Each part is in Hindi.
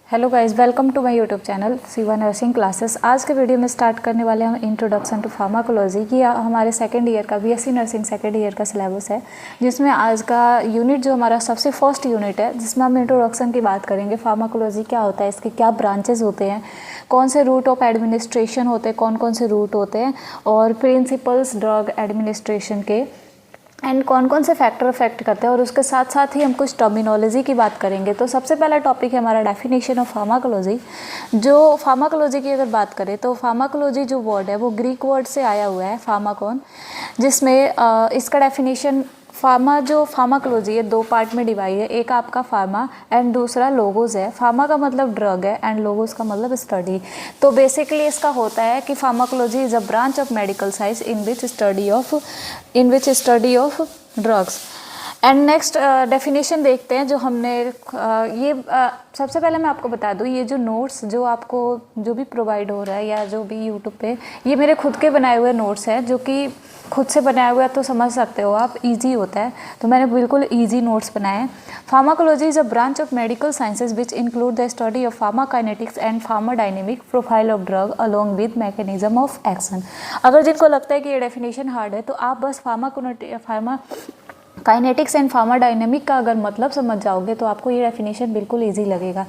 Hello guys, welcome to my YouTube channel Shiva nursing classes. आज के वीडियो में स्टार्ट करने वाले हम इंट्रोडक्शन टू फार्माकोलॉजी की। हमारे सेकंड ईयर का बीएससी नर्सिंग सेकंड ईयर का सिलेबस है, जिसमें आज का यूनिट जो हमारा सबसे फर्स्ट यूनिट है, जिसमें हम इंट्रोडक्शन की बात करेंगे। फार्माकोलॉजी क्या होता है, इसके क्या ब्रांचेज होते हैं, कौन से रूट ऑफ एडमिनिस्ट्रेशन होते हैं, कौन कौन से रूट होते हैं, और प्रिंसिपल्स ड्रग एडमिनिस्ट्रेशन के एंड कौन कौन से फैक्टर अफेक्ट करते हैं। और उसके साथ साथ ही हम कुछ टर्मिनोलॉजी की बात करेंगे। तो सबसे पहला टॉपिक है हमारा डेफिनेशन ऑफ फार्माकोलॉजी। जो फार्माकोलॉजी की अगर बात करें तो फार्माकोलॉजी जो वर्ड है वो ग्रीक वर्ड से आया हुआ है, फार्माकोन, जिसमें इसका डेफिनेशन फार्माकोलॉजी है दो पार्ट में डिवाइड है। एक आपका फार्मा एंड दूसरा लोगोस है। फार्मा का मतलब ड्रग है एंड लोगोस का मतलब स्टडी। तो बेसिकली इसका होता है कि pharmacology is a branch of medical science in which study of drugs. And next definition देखते हैं जो हमने सबसे पहले मैं आपको बता दूं, ये जो नोट्स जो आपको जो भी प्रोवाइड हो रहा है या जो भी यूट्यूब पे, ये मेरे खुद के बनाए हुए नोट्स हैं, जो कि खुद से बनाया हुआ है तो समझ सकते हो आप, इजी होता है, तो मैंने बिल्कुल इजी नोट्स बनाए हैं। Pharmacology is a branch of medical sciences which include the study of pharmacokinetics and pharmacodynamic profile of drug along with mechanism of action. अगर जिनको लगता है कि ये डेफिनेशन हार्ड है, तो आप बस काइनेटिक्स एंड फार्माडायनेमिक का अगर मतलब समझ जाओगे तो आपको ये डेफिनेशन बिल्कुल इजी लगेगा।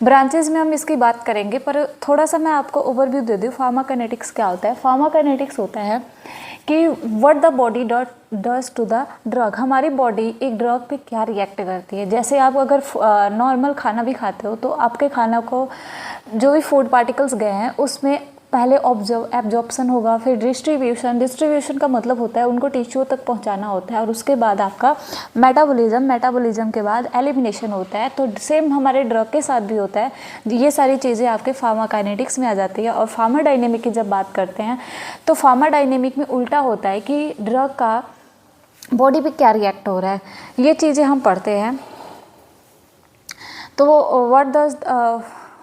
ब्रांचेज में हम इसकी बात करेंगे, पर थोड़ा सा मैं आपको ओवरव्यू दे दूँ। फार्माकाइनेटिक्स क्या होता है? फार्माकाइनेटिक्स होता है कि what the body does to the drug. हमारी बॉडी एक ड्रग पे क्या रिएक्ट करती है। जैसे आप अगर नॉर्मल खाना भी खाते हो तो आपके खाना को जो भी फूड पार्टिकल्स गए हैं उसमें पहले एब्जॉर्प्शन होगा, फिर डिस्ट्रीब्यूशन का मतलब होता है उनको टिश्यू तक पहुंचाना होता है, और उसके बाद आपका मेटाबॉलिज्म के बाद एलिमिनेशन होता है। तो सेम हमारे ड्रग के साथ भी होता है। ये सारी चीज़ें आपके फार्माकाइनेटिक्स में आ जाती है। और फार्माडायनेमिक की जब बात करते हैं तो फार्माडायनेमिक में उल्टा होता है कि ड्रग का बॉडी पे क्या रिएक्ट हो रहा है, ये चीज़ें हम पढ़ते हैं। तो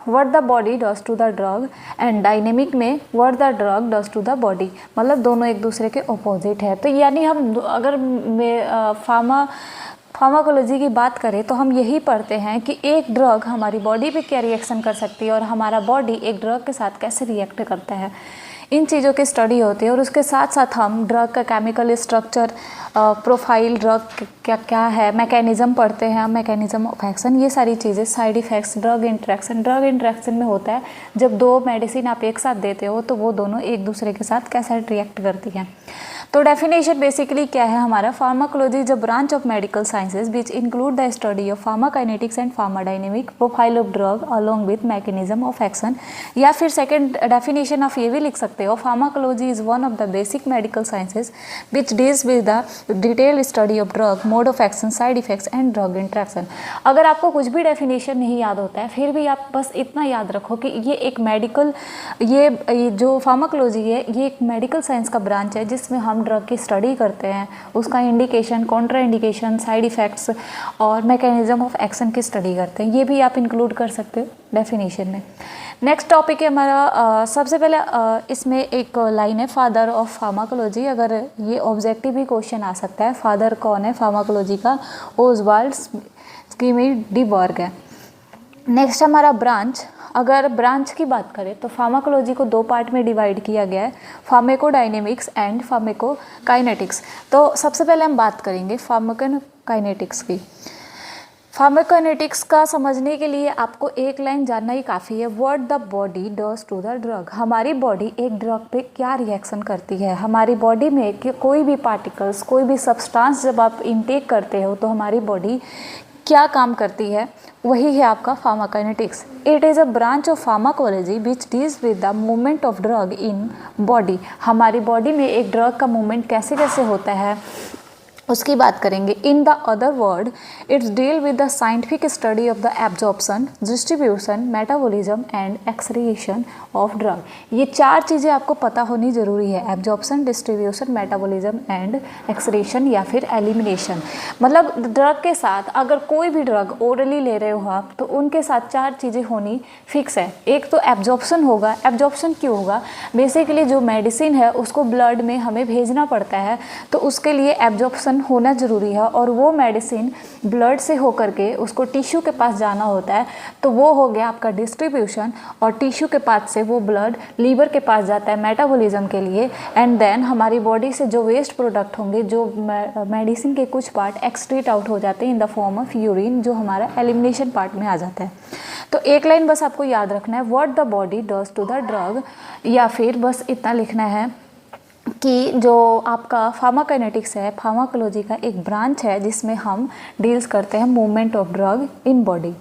what the body does to the drug and dynamic में what the drug does to the body, मतलब दोनों एक दूसरे के अपोजिट है। तो यानी हम अगर फार्माकोलॉजी की बात करें तो हम यही पढ़ते हैं कि एक ड्रग हमारी बॉडी पे क्या रिएक्शन कर सकती है और हमारा बॉडी एक ड्रग के साथ कैसे रिएक्ट करता है, इन चीज़ों की स्टडी होती है। और उसके साथ साथ हम ड्रग का केमिकल स्ट्रक्चर, प्रोफाइल, ड्रग क्या है, मैकेनिज़्म पढ़ते हैं, मैकेनिज़्म ऑफ एक्शन, ये सारी चीज़ें, साइड इफ़ेक्ट्स, ड्रग इंटरेक्शन में होता है जब दो मेडिसिन आप एक साथ देते हो तो वो दोनों एक दूसरे के साथ कैसे रिएक्ट करती हैं। तो डेफिनेशन बेसिकली क्या है हमारा? Pharmacology is a branch of medical sciences which include the study of pharmacokinetics and pharmacodynamic profile of drug along with mechanism of action. या फिर सेकंड डेफिनेशन आप ये भी लिख सकते हो, pharmacology is one of the basic medical sciences which deals with the detail study of drug, mode of action, side effects and drug interaction. अगर आपको कुछ भी डेफिनेशन नहीं याद होता है, फिर भी आप बस इतना याद रखो कि ये एक ये जो फार्माकोलॉजी है ये एक मेडिकल साइंस का ब्रांच है जिसमें हम ड्रग की स्टडी करते हैं, उसका indication, contra indication, side effects और मैकेनिज्म ऑफ एक्शन की स्टडी करते हैं। ये भी आप इंक्लूड कर सकते हो डेफिनेशन में। नेक्स्ट टॉपिक है हमारा, सबसे पहले इसमें एक लाइन है फादर ऑफ फार्माकोलॉजी। अगर ये ऑब्जेक्टिव भी क्वेश्चन आ सकता है, फादर कौन है फार्माकोलॉजी का? ओसवाल्ड स्कीमी-डी-बर्ग है। नेक्स्ट हमारा ब्रांच, अगर ब्रांच की बात करें तो फार्माकोलॉजी को दो पार्ट में डिवाइड किया गया है, फार्माकोडायनेमिक्स एंड फार्माकोकाइनेटिक्स। तो सबसे पहले हम बात करेंगे फार्माकोकाइनेटिक्स की। फार्माकोकाइनेटिक्स का समझने के लिए आपको एक लाइन जानना ही काफ़ी है, what the body does to the drug. हमारी बॉडी एक ड्रग पे क्या रिएक्शन करती है। हमारी बॉडी में कोई भी पार्टिकल्स, कोई भी सब्सटेंस जब आप इनटेक करते हो तो हमारी बॉडी क्या काम करती है, वही है आपका pharmacokinetics. It is a branch of pharmacology which deals with the movement of drug in body. हमारी बॉडी में एक ड्रग का मूवमेंट कैसे कैसे होता है उसकी बात करेंगे। In the other word, it's deal with the scientific study of the absorption, distribution, metabolism and excretion of drug. ये चार चीज़ें आपको पता होनी ज़रूरी है, absorption, distribution, metabolism and excretion या फिर एलिमिनेशन। मतलब ड्रग के साथ अगर कोई भी ड्रग ओरली ले रहे हो आप तो उनके साथ चार चीज़ें होनी फिक्स है। एक तो एब्जॉर्प्शन होगा। एब्जॉर्प्शन क्यों होगा? बेसिकली जो मेडिसिन है उसको ब्लड में हमें भेजना पड़ता है, तो उसके लिए एब्जॉर्प्शन डिस्ट्रीब्यूशन होना ज़रूरी है और वो मेडिसिन ब्लड से होकर के उसको टिश्यू के पास जाना होता है, तो वो हो गया आपका डिस्ट्रीब्यूशन। और टिश्यू के पास से वो ब्लड लीवर के पास जाता है मेटाबॉलिज्म के लिए, एंड देन हमारी बॉडी से जो वेस्ट प्रोडक्ट होंगे, जो मेडिसिन के कुछ पार्ट एक्सक्रीट आउट हो जाते हैं in the form of urine, जो हमारा एलिमिनेशन पार्ट में आ जाता है। तो एक लाइन बस आपको याद रखना है, what the body does to the drug, या फिर बस इतना लिखना है कि जो आपका फार्माकोकाइनेटिक्स है, फार्माकोलॉजी का एक ब्रांच है जिसमें हम डील्स करते हैं movement of drug in body.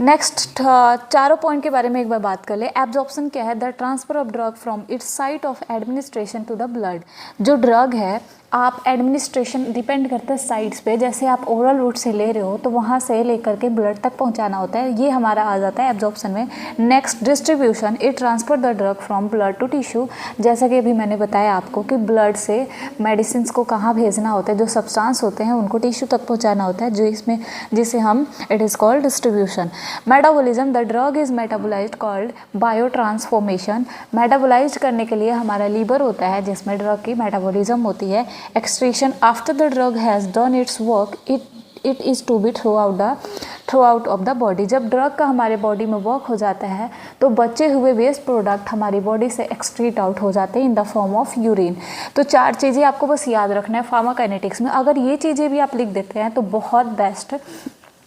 Next चारों पॉइंट के बारे में एक बार बात कर ले। एब्जॉर्प्शन क्या है? The transfer of drug from its site of administration to the blood. जो ड्रग है आप एडमिनिस्ट्रेशन डिपेंड करते हैं साइड्स पे, जैसे आप ओरल रूट से ले रहे हो तो वहाँ से लेकर के ब्लड तक पहुँचाना होता है, ये हमारा आ जाता है एब्जॉर्प्शन में। Next distribution, it transfer the drug from blood to tissue. जैसा कि अभी मैंने बताया आपको कि ब्लड से मेडिसिन को कहाँ भेजना होता है, जो सब्सटेंस होते हैं उनको टिश्यू तक पहुँचाना होता है, जो इसमें जिसे हम it is called distribution. Metabolism, the drug is metabolised called bio transformation. Metabolised करने के लिए हमारा लीवर होता है जिसमें ड्रग की मेटाबॉलिज्म होती है। Excretion, after the drug has done its work it is to be through out of the body. जब ड्रग का हमारे बॉडी में वर्क हो जाता है तो बचे हुए वेस्ट प्रोडक्ट हमारी बॉडी से एक्सक्रीट आउट हो जाते हैं in the form of urine. तो चार चीज़ें आपको बस याद रखना है फार्माकोकाइनेटिक्स में। अगर ये चीज़ें भी आप लिख देते हैं तो बहुत बेस्ट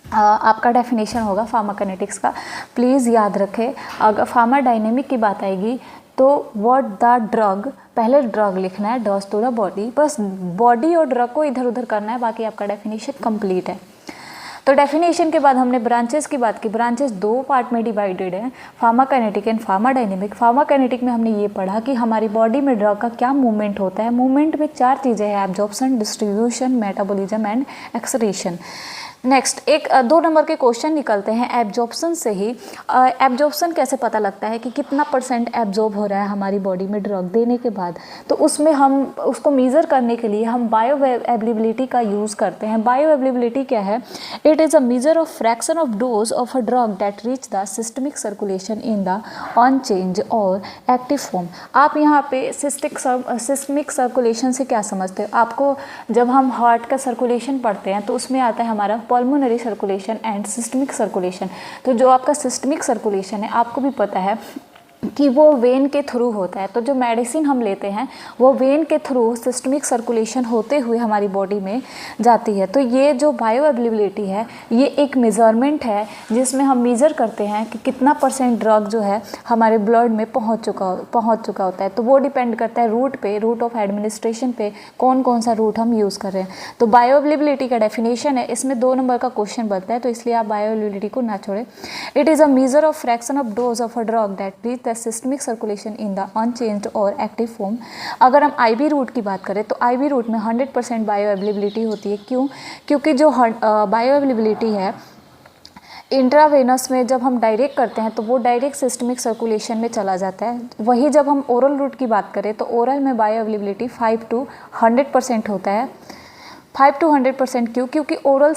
आपका डेफिनेशन होगा फार्माकोकाइनेटिक्स का। प्लीज़ याद रखें, अगर फार्माडायनेमिक की बात आएगी तो व्हाट द ड्रग, पहले ड्रग लिखना है, डज टू द बॉडी, बस बॉडी और ड्रग को इधर उधर करना है, बाकी आपका डेफिनेशन कंप्लीट है। तो डेफिनेशन के बाद हमने ब्रांचेस की बात की। ब्रांचेस दो पार्ट में डिवाइडेड हैं, फार्माकोकाइनेटिक एंड फार्माडायनेमिक। फार्माकोकाइनेटिक में हमने ये पढ़ा कि हमारी बॉडी में ड्रग का क्या मूवमेंट होता है। मूवमेंट में चार चीज़ें हैं, absorption, distribution, metabolism and excretion. Next एक 2 नंबर के क्वेश्चन निकलते हैं एब्जॉर्प्शन से ही। एब्जॉर्प्शन कैसे पता लगता है कि कितना परसेंट एब्जॉर्ब हो रहा है हमारी बॉडी में ड्रग देने के बाद, तो उसमें हम उसको मेज़र करने के लिए हम बायो अवेलेबिलिटी का यूज़ करते हैं। बायो अवेलेबिलिटी क्या है? It is a measure of fraction of dose of a drug that reach the systemic circulation in the unchanged और एक्टिव फॉर्म। आप यहाँ पे सिस्टमिक सर्कुलेशन से क्या समझते हो? आपको जब हम हार्ट का सर्कुलेशन पढ़ते हैं तो उसमें आता है हमारा pulmonary circulation and systemic circulation. तो जो आपका सिस्टमिक सर्कुलेशन है, आपको भी पता है कि वो वेन के थ्रू होता है। तो जो मेडिसिन हम लेते हैं वो वेन के थ्रू सिस्टमिक सर्कुलेशन होते हुए हमारी बॉडी में जाती है। तो ये जो बायो अवेलेबिलिटी है ये एक मेज़रमेंट है जिसमें हम मेज़र करते हैं कि कितना परसेंट ड्रग जो है हमारे ब्लड में पहुंच चुका होता है। तो वो डिपेंड करता है रूट पे, रूट ऑफ एडमिनिस्ट्रेशन पे, कौन सा रूट हम यूज़ कर रहे हैं। तो बायो अवेलेबिलिटी का डेफिनेशन है, इसमें 2 नंबर का क्वेश्चन बनता है, तो इसलिए आप बायो अवेलेबिलिटी को ना छोड़ें। It is a measure of fraction of dose of a drug that reach systemic circulation in the unchanged और एक्टिव फॉर्म। अगर हम आईवी रूट की बात करें तो आईवी रूट में 100% बायो अवेलेबिलिटी होती है। क्यों? क्योंकि जो बायो अवेलेबिलिटी है इंट्रावेनस में जब हम डायरेक्ट करते हैं तो वो डायरेक्ट सिस्टमिक सर्कुलेशन में चला जाता है। वही जब हम ओरल रूट की बात करें तो ओरल में बायो अवेलेबिलिटी 5 to 100% होता है। 5 to 100% क्यों? क्योंकि ओरल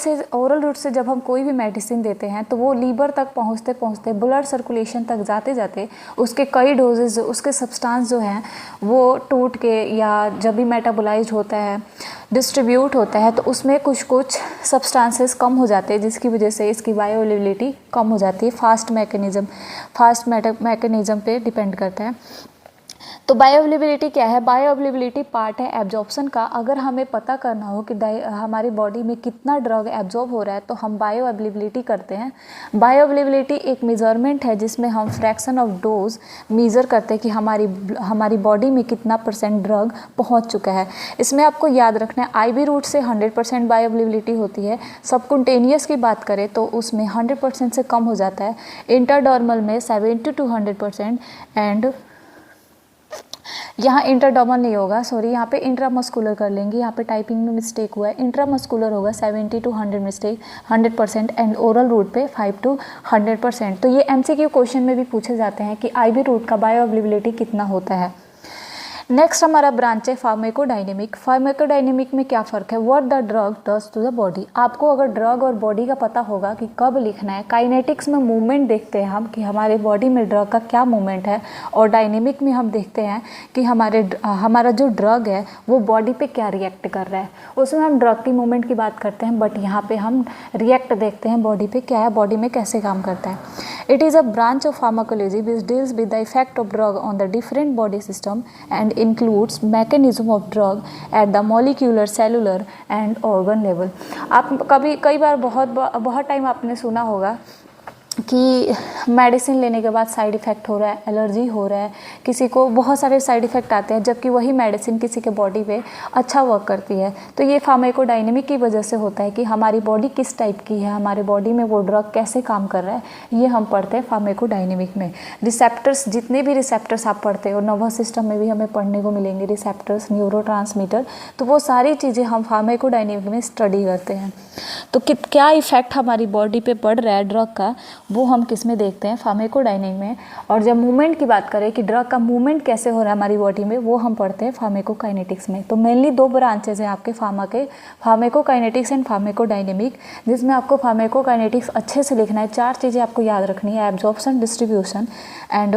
रूट से जब हम कोई भी मेडिसिन देते हैं तो वो लीवर तक पहुंचते पहुंचते ब्लड सर्कुलेशन तक जाते जाते उसके कई डोजेज, उसके सब्सटेंस जो हैं वो टूट के या जब भी मेटाबोलाइज्ड होता है, डिस्ट्रीब्यूट होता है, तो उसमें कुछ सब्सटेंसेस कम हो जाते हैं, जिसकी वजह से इसकी बायो अवेलेबिलिटी कम हो जाती है। फास्ट मैकेनिज़्म पे डिपेंड करता है। तो बायो अवेलेबिलिटी क्या है? बायो अवेलेबिलिटी पार्ट है एब्जॉर्प्शन का। अगर हमें पता करना हो कि हमारी बॉडी में कितना ड्रग एब्जॉर्ब हो रहा है तो हम बायो अवेलेबिलिटी करते हैं। बायो अवेलेबिलिटी एक मेजरमेंट है जिसमें हम फ्रैक्शन ऑफ डोज मेज़र करते हैं कि हमारी बॉडी में कितना % ड्रग पहुंच चुका है। इसमें आपको याद रखना है आईवी रूट से 100% बायो अवेलेबिलिटी होती है। सबकुटेनियस की बात करें तो उसमें 100% से कम हो जाता है। इंटरडर्मल में 70 to 100% एंड यहाँ इंटरडर्मल नहीं होगा, सॉरी, यहाँ पे इंट्रामस्कुलर कर लेंगे, यहाँ पे टाइपिंग में मिस्टेक हुआ है। इंट्रामस्कुलर होगा 70 to 100% एंड ओरल रूट पे 5 to 100%। तो ये MCQ क्वेश्चन में भी पूछे जाते हैं कि आईवी रूट का बायो अवेलेबिलिटी कितना होता है। नेक्स्ट हमारा ब्रांच है फार्माकोडायनेमिक। फार्माकोडायनेमिक में क्या फ़र्क है, what the drug does to the body. आपको अगर ड्रग और बॉडी का पता होगा कि कब लिखना है। काइनेटिक्स में मूवमेंट देखते हैं हम कि हमारे बॉडी में ड्रग का क्या मूवमेंट है, और डायनेमिक में हम देखते हैं कि हमारा जो ड्रग है वो बॉडी पे क्या रिएक्ट कर रहा है। उसमें हम ड्रग की मूवमेंट की बात करते हैं, बट यहाँ पे हम रिएक्ट देखते हैं बॉडी पे क्या है, बॉडी में कैसे काम करता है। It is a branch of pharmacology which deals with the effect of drug on the different body system and includes mechanism of drug at the molecular, cellular and organ level। आप कई बार बहुत टाइम आपने सुना होगा कि मेडिसिन लेने के बाद साइड इफ़ेक्ट हो रहा है, एलर्जी हो रहा है, किसी को बहुत सारे साइड इफ़ेक्ट आते हैं, जबकि वही मेडिसिन किसी के बॉडी पे अच्छा वर्क करती है। तो ये फार्माकोडायनेमिक की वजह से होता है कि हमारी बॉडी किस टाइप की है, हमारे बॉडी में वो ड्रग कैसे काम कर रहा है, ये हम पढ़ते हैं फार्माकोडायनेमिक में। रिसेप्टर्स, जितने भी रिसेप्टर्स आप पढ़ते हो, नर्वस सिस्टम में भी हमें पढ़ने को मिलेंगे रिसेप्टर्स, न्यूरोट्रांसमीटर, तो वो सारी चीज़ें हम फार्माकोडायनेमिक में स्टडी करते हैं। तो क्या इफ़ेक्ट हमारी बॉडी पे पड़ रहा है ड्रग का, वो हम किस में देखते हैं, फार्माकोडायनेमिक में। और जब मूवमेंट की बात करें कि ड्रग का मूवमेंट कैसे हो रहा है हमारी बॉडी में, वो हम पढ़ते हैं फार्माकोकाइनेटिक्स में। तो मेनली दो ब्रांचेज हैं आपके फार्माकोकाइनेटिक्स एंड फार्माकोडायनेमिक, जिसमें आपको फार्माकोकाइनेटिक्स अच्छे से लिखना है। 4 चीज़ें आपको याद रखनी है, absorption, distribution and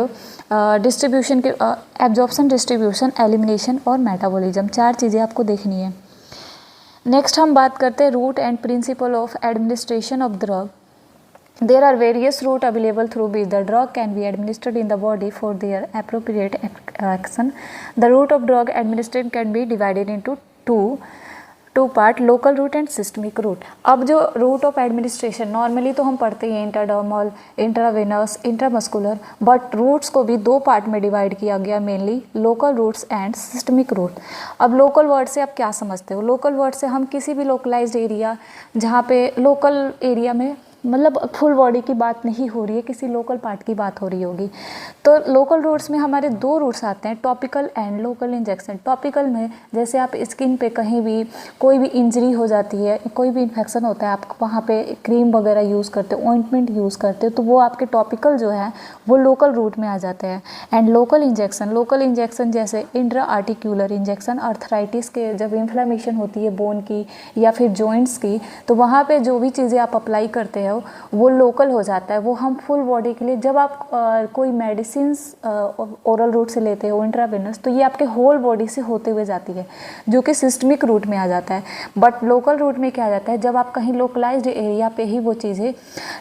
absorption, distribution, elimination और मेटाबॉलिज्म। 4 चीज़ें आपको देखनी है। नेक्स्ट हम बात करते हैं route and principle of administration of drug. There are various routes available through which the drug can be administered in the body for their appropriate action. The route of drug administration can be divided into two part, local route and systemic route। अब जो रूट ऑफ एडमिनिस्ट्रेशन नॉर्मली तो हम पढ़ते हैं intradermal, intravenous, intramuscular, but routes को भी 2 पार्ट में डिवाइड किया गया, mainly local routes and systemic route. अब लोकल वर्ड से आप क्या समझते हो? लोकल वर्ड से हम किसी भी लोकलाइज्ड एरिया, जहाँ पे लोकल एरिया में मतलब फुल बॉडी की बात नहीं हो रही है, किसी लोकल पार्ट की बात हो रही होगी। तो लोकल रूट्स में हमारे 2 रूट्स आते हैं, topical and local injection. Topical में जैसे आप स्किन पे कहीं भी कोई भी इंजरी हो जाती है, कोई भी इन्फेक्शन होता है, आप वहाँ पे क्रीम वगैरह यूज़ करते हो, ऑइंटमेंट यूज़ करते हो, तो वो आपके टॉपिकल जो है वो लोकल रूट में आ जाते हैं। एंड लोकल इंजेक्शन जैसे इंट्रा आर्टिकुलर इंजेक्शन, अर्थराइटिस के जब इन्फ्लेमेशन होती है बोन की या फिर जॉइंट्स की, तो वहाँ पे जो भी चीज़ें आप अप्लाई करते हैं वो लोकल हो जाता है। वो हम फुल बॉडी के लिए, जब आप कोई मेडिसिन ओरल रूट से लेते हो इंट्रावेनस, तो ये आपके होल बॉडी से होते हुए जाती है, जो कि सिस्टमिक रूट में आ जाता है। बट लोकल रूट में क्या आ जाता है, जब आप कहीं लोकलाइज्ड एरिया पे ही वो चीज़ें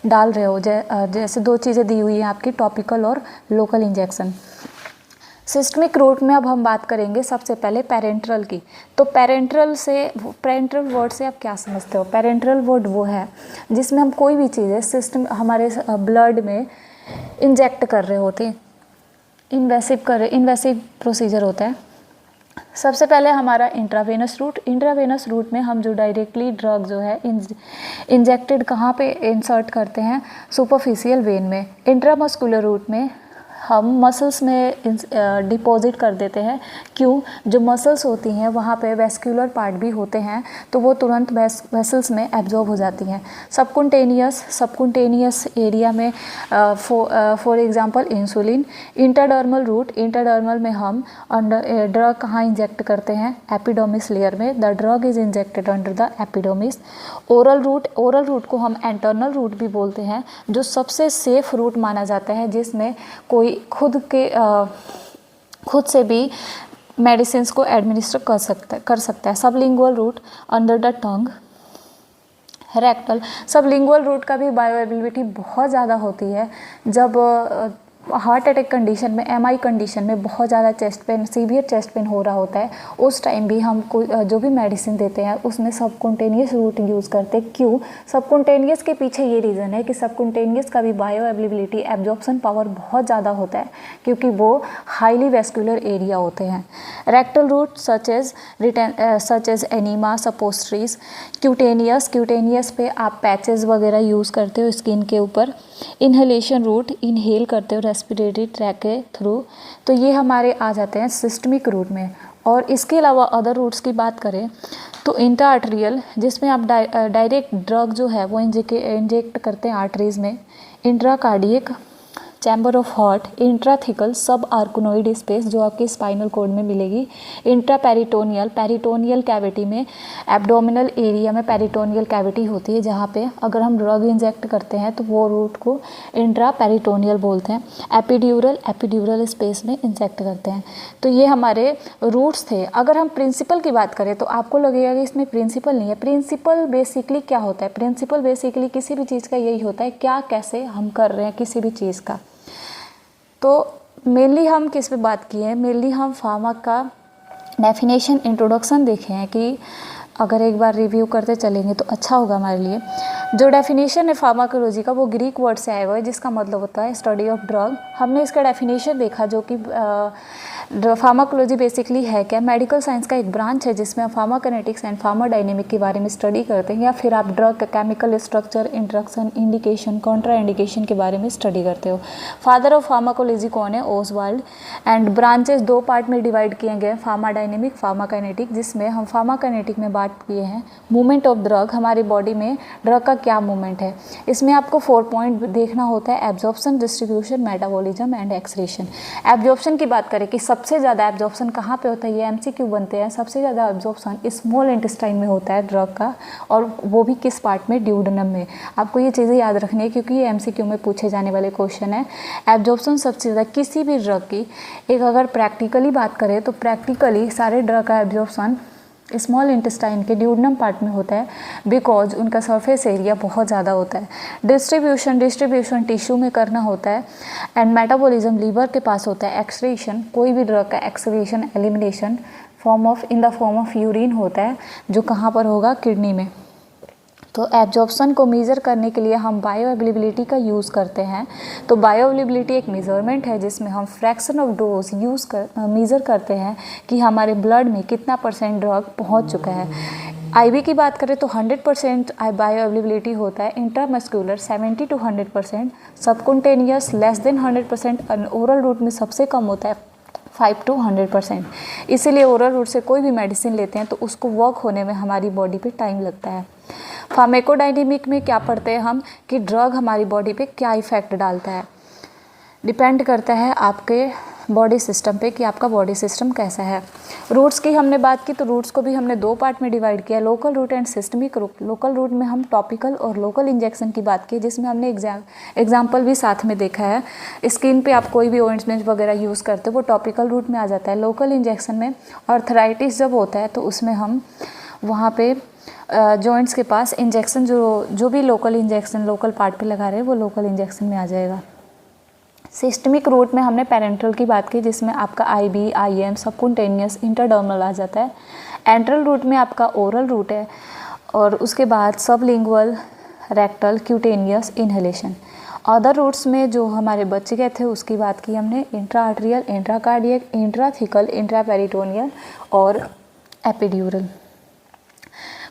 डाल रहे हो, जैसे 2 चीज़ें दी हुई हैं आपकी, टॉपिकल और लोकल इंजेक्शन। सिस्टमिक रूट में अब हम बात करेंगे सबसे पहले पेरेंट्रल की। तो पेरेंट्रल वर्ड से आप क्या समझते हो? पेरेंट्रल वर्ड वो है जिसमें हम कोई भी चीज़ है सिस्टम हमारे ब्लड में इंजेक्ट कर रहे होते हैं, इन्वेसिव प्रोसीजर होता है। सबसे पहले हमारा इंट्रावेनस रूट में हम जो डायरेक्टली ड्रग जो है इंजेक्टेड कहाँ पे इंसर्ट करते हैं, सुपरफिशियल वेन में। इंट्रामस्कुलर रूट में हम मसल्स में डिपॉजिट कर देते हैं। क्यों? जो मसल्स होती हैं वहाँ पे वेस्कुलर पार्ट भी होते हैं, तो वो तुरंत वेसल्स में एब्जॉर्ब हो जाती हैं। सबकुंटेनियस एरिया में फॉर एग्जांपल इंसुलिन। इंटरडर्मल में हम ड्रग कहाँ इंजेक्ट करते हैं? एपिडर्मिस लेयर में। The drug is injected under the epidermis. Oral route को हम एंटरनल रूट भी बोलते हैं, जो सबसे सेफ रूट माना जाता है, जिसमें कोई खुद से भी मेडिसिन को एडमिनिस्टर कर सकता है। Sublingual route under the tongue. Rectal. Sublingual route का भी बायोअवेलेबिलिटी बहुत ज़्यादा होती है जब हार्ट अटैक कंडीशन में, एमआई कंडीशन में बहुत ज़्यादा chest pain, severe chest pain हो रहा होता है, उस टाइम भी हम जो भी मेडिसिन देते हैं उसमें सबकुंटेनियस रूट यूज़ करते हैं। क्यों? सबकुंटेनियस के पीछे ये रीज़न है कि सबकुंटेनियस का भी बायो अवेलेबिलिटी, एब्जॉर्प्शन पावर बहुत ज़्यादा होता है, क्योंकि वो हाईली वेस्कुलर एरिया होते हैं। Rectal route such as enema, suppositories. Cutaneous पे आप पैचेस वगैरह यूज़ करते हो स्किन के ऊपर। इन्हेलेशन रूट, इनहेल करते हो रेस्पिरेटरी ट्रैक के थ्रू, तो ये हमारे आ जाते हैं सिस्टमिक रूट में। और इसके अलावा अदर रूट्स की बात करें तो इंट्रा आर्टरियल, जिसमें आप डायरेक्ट ड्रग जो है वो इंजेक्ट करते हैं आर्टरीज़ में। Intra cardiac, chamber of heart, intrathecal सब आर्कनोइड स्पेस जो आपके स्पाइनल कॉर्ड में मिलेगी, इंट्रापेरिटोनियल, पेरिटोनियल कैविटी में, एब्डोमिनल एरिया में पेरिटोनियल कैविटी होती है जहाँ पे अगर हम ड्रग इंजेक्ट करते हैं तो वो रूट को इंट्रापेरिटोनियल बोलते हैं। एपिड्यूरल, एपिड्यूरल स्पेस में इंजेक्ट करते हैं। तो ये हमारे रूट्स थे। अगर हम प्रिंसिपल की बात करें तो आपको लगेगा कि इसमें प्रिंसिपल नहीं है। प्रिंसिपल बेसिकली क्या होता है? प्रिंसिपल बेसिकली किसी भी चीज़ का यही होता है, क्या कैसे हम कर रहे हैं किसी भी चीज़ का। तो मेनली हम किस पे बात की है? मेनली हम फार्मा का डेफिनेशन, इंट्रोडक्शन देखे हैं कि अगर एक बार रिव्यू करते चलेंगे तो अच्छा होगा हमारे लिए। जो डेफिनेशन है फार्माकोलॉजी का वो ग्रीक वर्ड से आया हुआ है जिसका मतलब होता है स्टडी ऑफ ड्रग। हमने इसका डेफिनेशन देखा जो कि फार्माकोलॉजी बेसिकली है क्या? मेडिकल साइंस का एक ब्रांच है जिसमें आप फार्माकोकिनेटिक्स एंड फार्माडायनेमिक के बारे में स्टडी करते हैं, या फिर आप ड्रग का chemical structure, interaction, indication, contra indication के बारे में स्टडी करते हो। फादर ऑफ फार्माकोलॉजी कौन है? ओसवाल्ड। एंड ब्रांचेस दो पार्ट में डिवाइड किए गए, फार्माडायनेमिक, फार्माकोकिनेटिक, जिसमें हम फार्माकोकिनेटिक में बात किए हैं मूवमेंट ऑफ ड्रग, हमारी बॉडी में ड्रग का क्या मूवमेंट है। इसमें आपको 4 पॉइंट देखना होता है, absorption, distribution, metabolism and excretion. Absorption की बात करें कि सबसे ज़्यादा एब्जॉर्प्शन कहाँ पे होता है, ये एमसीक्यू बनते हैं। सबसे ज़्यादा एब्जॉर्प्शन स्मॉल इंटेस्टाइन में होता है ड्रग का, और वो भी किस पार्ट में? ड्यूडेनम में। आपको ये चीज़ें याद रखनी है क्योंकि ये एमसीक्यू में पूछे जाने वाले क्वेश्चन है। एब्जॉर्प्शन सबसे ज़्यादा किसी भी ड्रग की, एक अगर प्रैक्टिकली बात करें तो प्रैक्टिकली सारे ड्रग का एब्जॉर्प्शन स्मॉल इंटेस्टाइन के ड्यूडेनम पार्ट में होता है, बिकॉज उनका सरफेस एरिया बहुत ज़्यादा होता है। डिस्ट्रीब्यूशन टिश्यू में करना होता है। एंड मेटाबॉलिज्म लीवर के पास होता है। एक्सक्रीशन, कोई भी ड्रग का excretion, elimination in the form of urine होता है, जो कहाँ पर होगा? किडनी में। तो एब्जॉर्प्शन को मेज़र करने के लिए हम बायो अवेलेबिलिटी का यूज़ करते हैं। तो बायो अवेलेबिलिटी एक मेज़रमेंट है जिसमें हम फ्रैक्शन ऑफ डोज मेज़र करते हैं कि हमारे ब्लड में कितना % ड्रग पहुंच चुका है। आईवी की बात करें तो 100% बायो अवेलेबिलिटी होता है। Intramuscular 70 to 100%, subcutaneous less than 100%, oral route में सबसे कम होता है 5 to 100%। इसीलिए ओरल रूट से कोई भी मेडिसिन लेते हैं तो उसको वर्क होने में हमारी बॉडी पे टाइम लगता है। फार्माकोडायनेमिक में क्या पढ़ते हैं हम कि ड्रग हमारी बॉडी पे क्या इफ़ेक्ट डालता है। डिपेंड करता है आपके बॉडी सिस्टम पे कि आपका बॉडी सिस्टम कैसा है। रूट्स की हमने बात की तो रूट्स को भी हमने 2 पार्ट में डिवाइड किया, local route and systemic route. Local route में हम टॉपिकल और लोकल इंजेक्शन की बात की, जिसमें हमने एग्जाम्पल भी साथ में देखा है। स्किन पे आप कोई भी ऑइंटमेंट वगैरह यूज़ करते हो वो टॉपिकल रूट में आ जाता है। लोकल इंजेक्शन में आर्थराइटिस जब होता है तो उसमें हम वहाँ पे जॉइंट्स के पास इंजेक्शन जो भी लोकल इंजेक्शन लोकल पार्ट पे लगा रहे हैं वो लोकल इंजेक्शन में आ जाएगा। सिस्टमिक रूट में हमने पेरेंट्रल की बात की जिसमें आपका आईबी, आईएम, सबकुंटेनियस, इंटरडर्मल आ जाता है। एंट्रल रूट में आपका ओरल रूट है, और उसके बाद sublingual, rectal, cutaneous, inhalation. Other routes में जो हमारे बच्चे गए थे उसकी बात की हमने, intra arterial, intracardiac, intrathecal, intraperitoneal और एपिड्यूरल।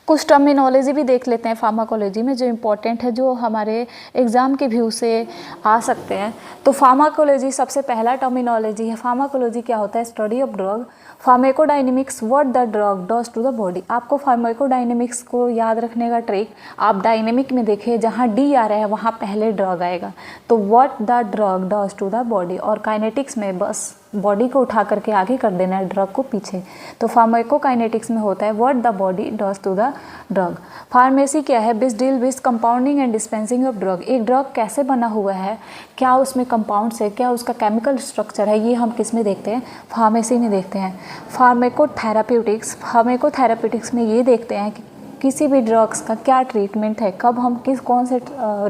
कुछ टर्मिनोलॉजी भी देख लेते हैं फार्माकोलॉजी में जो इम्पोर्टेंट है, जो हमारे एग्ज़ाम के व्यू से आ सकते हैं। तो फार्माकोलॉजी सबसे पहला टर्मिनोलॉजी है। फार्माकोलॉजी क्या होता है? Study of drug. Pharmacodynamics, what the drug does to the body. आपको फार्माकोडायनेमिक्स को याद रखने का ट्रिक, आप डायनेमिक में देखिए जहाँ डी आ रहा है वहाँ पहले ड्रग आएगा, तो what the drug does to the body. और काइनेटिक्स में बस बॉडी को उठा करके आगे कर देना है, ड्रग को पीछे। तो फार्माकोकाइनेटिक्स में होता है what the body does to the drug. Pharmacy क्या है? बिस deal with compounding and dispensing of drug. एक ड्रग कैसे बना हुआ है, क्या उसमें कंपाउंड्स है, क्या उसका केमिकल स्ट्रक्चर है, ये हम किस में देखते हैं? फार्मेसी में देखते हैं। फार्माकोथेराप्यूटिक्स में ये देखते हैं कि किसी भी ड्रग्स का क्या ट्रीटमेंट है, कब हम कौन से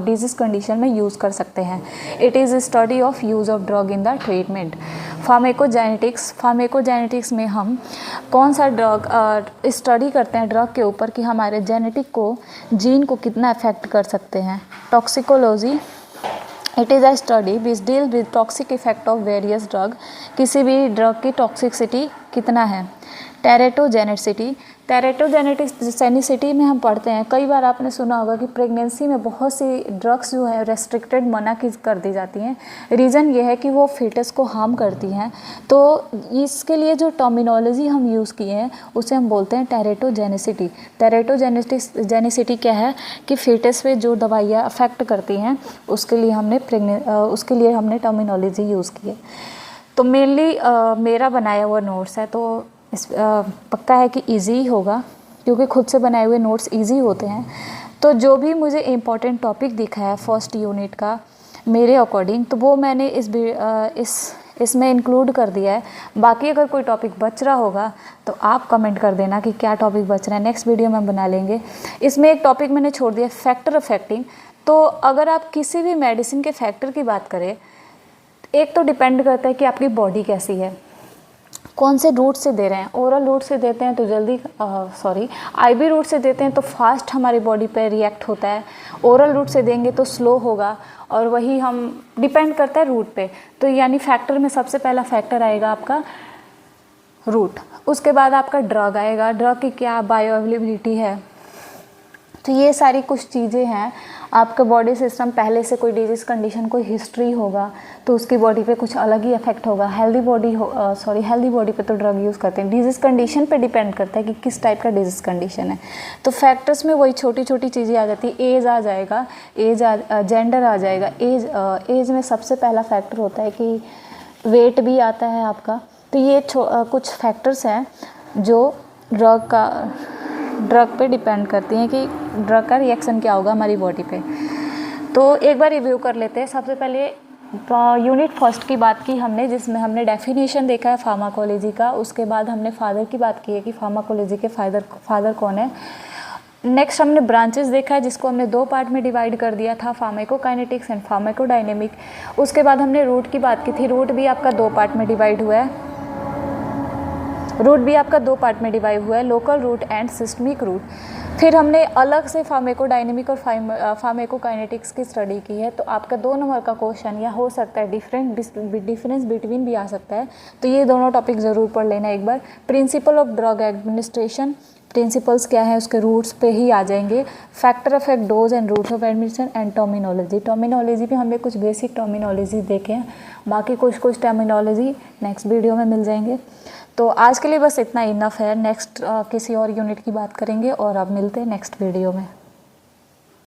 डिजीज़ कंडीशन में यूज़ कर सकते हैं। It is study of use of drug in the treatment. Pharmacogenetics में हम कौन सा ड्रग स्टडी करते हैं ड्रग के ऊपर कि हमारे जेनेटिक को, जीन को कितना अफेक्ट कर सकते हैं। Toxicology, it is a study which deal with toxic effect of various drug. किसी भी ड्रग की टॉक्सिसिटी कितना है। टेरेटोजेनेसिटी, टेरेटोजेनिसिटी में हम पढ़ते हैं, कई बार आपने सुना होगा कि प्रेगनेंसी में बहुत सी ड्रग्स जो है रेस्ट्रिक्टेड मना की कर दी जाती हैं। रीज़न ये है कि वो फीटस को हार्म करती हैं। तो इसके लिए जो टर्मिनोलॉजी हम यूज़ किए हैं उसे हम बोलते हैं टेरेटोजेनिसिटी। टेरेटोजेनिसिटी क्या है कि फीटस पे जो दवाइयाँ अफेक्ट करती हैं उसके लिए हमने टर्मिनोलॉजी यूज़ की है। तो मेनली मेरा बनाया हुआ नोट्स है, तो पक्का है कि इजी होगा, क्योंकि खुद से बनाए हुए नोट्स इजी होते हैं। तो जो भी मुझे इम्पोर्टेंट टॉपिक दिखा है फर्स्ट यूनिट का मेरे अकॉर्डिंग, तो वो मैंने इसमें इंक्लूड कर दिया है। बाकी अगर कोई टॉपिक बच रहा होगा तो आप कमेंट कर देना कि क्या टॉपिक बच रहा है, नेक्स्ट वीडियो में बना लेंगे। इसमें एक टॉपिक मैंने छोड़ दिया, फैक्टर अफेक्टिंग। तो अगर आप किसी भी मेडिसिन के फैक्टर की बात करें, एक तो डिपेंड करता है कि आपकी बॉडी कैसी है, कौन से रूट से दे रहे हैं। ओरल रूट से देते हैं तो जल्दी आईवी रूट से देते हैं तो फास्ट हमारी बॉडी पे रिएक्ट होता है, ओरल रूट से देंगे तो स्लो होगा, और वही हम डिपेंड करता है रूट पे। तो यानी फैक्टर में सबसे पहला फैक्टर आएगा आपका रूट, उसके बाद आपका ड्रग आएगा, ड्रग की क्या बायो अवेलेबिलिटी है। तो ये सारी कुछ चीज़ें हैं। आपका बॉडी सिस्टम पहले से कोई डिजीज़ कंडीशन, कोई हिस्ट्री होगा तो उसकी बॉडी पे कुछ अलग ही इफेक्ट होगा। हेल्दी बॉडी पे तो ड्रग यूज़ करते हैं। डिजीज़ कंडीशन पे डिपेंड करता है कि किस टाइप का डिजीज़ कंडीशन है। तो फैक्टर्स में वही छोटी छोटी चीज़ें आ जाती है। एज आ जाएगा, जेंडर आ जाएगा। एज में सबसे पहला फैक्टर होता है कि वेट भी आता है आपका। तो ये कुछ फैक्टर्स हैं जो ड्रग पे डिपेंड करती हैं कि ड्रग का रिएक्शन क्या होगा हमारी बॉडी पे। तो एक बार रिव्यू कर लेते हैं। सबसे पहले यूनिट फर्स्ट की बात की हमने, जिसमें हमने डेफिनेशन देखा है फार्माकोलॉजी का। उसके बाद हमने फादर की बात की है कि फार्माकोलॉजी के फादर कौन है। नेक्स्ट हमने ब्रांचेस देखा है, जिसको हमने 2 पार्ट में डिवाइड कर दिया था, फार्माकोकाइनेटिक्स एंड फार्माकोडायनेमिक। उसके बाद हमने रूट की बात की थी। रूट भी आपका 2 पार्ट में डिवाइड हुआ है, local route and systemic route. फिर हमने अलग से फार्माकोडायनेमिक और फार्माकोकाइनेटिक्स की स्टडी की है। तो आपका 2 नंबर का क्वेश्चन या हो सकता है डिफरेंस बिटवीन भी आ सकता है। तो ये दोनों टॉपिक ज़रूर पढ़ लेना एक बार। Principle of drug administration, principles क्या है उसके रूट्स पे ही आ जाएंगे। Factor affect dose and routes of administration and terminology भी हमने कुछ बेसिक टर्मिनोलॉजी देखे हैं। बाकी कुछ टर्मिनोलॉजी नेक्स्ट वीडियो में मिल जाएंगे। तो आज के लिए बस इतना इनफ है। नेक्स्ट किसी और यूनिट की बात करेंगे और अब मिलते हैं नेक्स्ट वीडियो में।